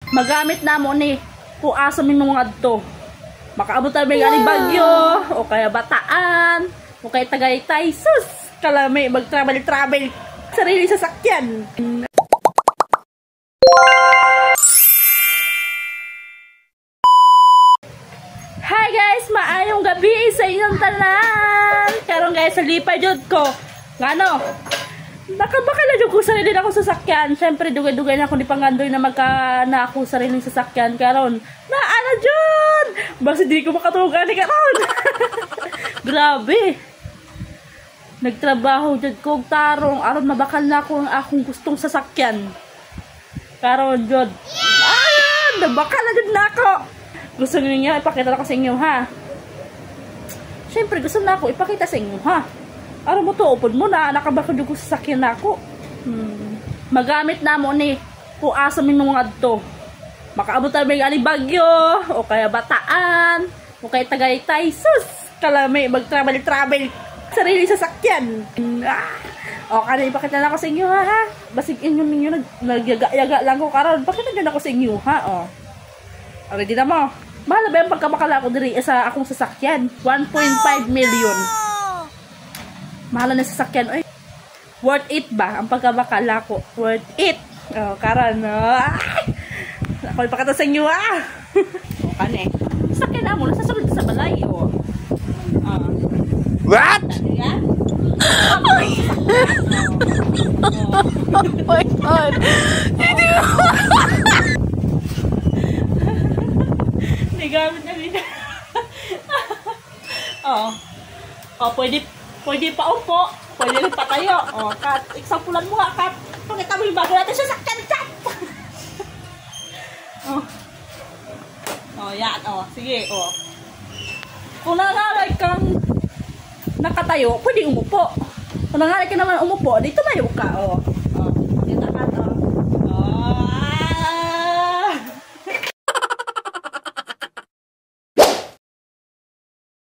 magamit na mo ni kung asa min mga adto. Makaabot tayo may Bagyo, o kaya Bataan, o kaya Tagaytay. Sus! Kalami, mag-travel, sarili sasakyan. Hi guys! Maayong gabi sa inyong tanan! Karon guys, sa lipay jud ko. Ngano? Nakabakal na jud ko sarili na akong sasakyan. Siyempre, dugay-dugay na ako ni Pangandoy na na ako sariling sasakyan. Karon, naana jud! Basta di ko makatugan ni karon. Grabe! Nagtrabaho jud ko tarong aron mabakal na ako ang akong gustong sasakyan. Karon jud. Ayan! Nabakal na jud na ako! Gusto niyo ipakita ko sa inyo, ha? Siyempre, gusto na ako ipakita sa inyo, ha? Araw mo to, upod mo na, nakabakal ko sa sakyan na ako. Magamit na mo ni kung asa min mga adto. Makaabot tayo may Bagyo, o kaya Bataan, o kaya Tagaytay. Sus! Kalami, mag-travel, sarili sasakyan. O, kada ipakita na ako sa inyo, ha? Basig inyo ninyo, nagyaga-yaga lang ko karon. Pakita nyo na ako sa inyo, ha? O. Ready na mo? Mahal ba yung pagkabakala ko diri sa akong sasakyan? 1.5 million. Mahal na sasakyan. Oy. Worth it ba ang pagkabakala ko? Worth it. Oh, karon. Ako ipakita sa inyo, ah. O, kane. Sasakyan na mo. Nasasunod sa balay, o. What? Yan. Oh my God. Gamit na nila. Oh, pwede pa upo, pwede rin patayo. Oh, kat, exampulan mo nga, kat. Pakita mo yung bago natin sa sakyan, kat. Yan, sige, Kung nangalay kang nakatayo, pwede umupo. Kung nangalay ka naman umupo, di tumayo ka,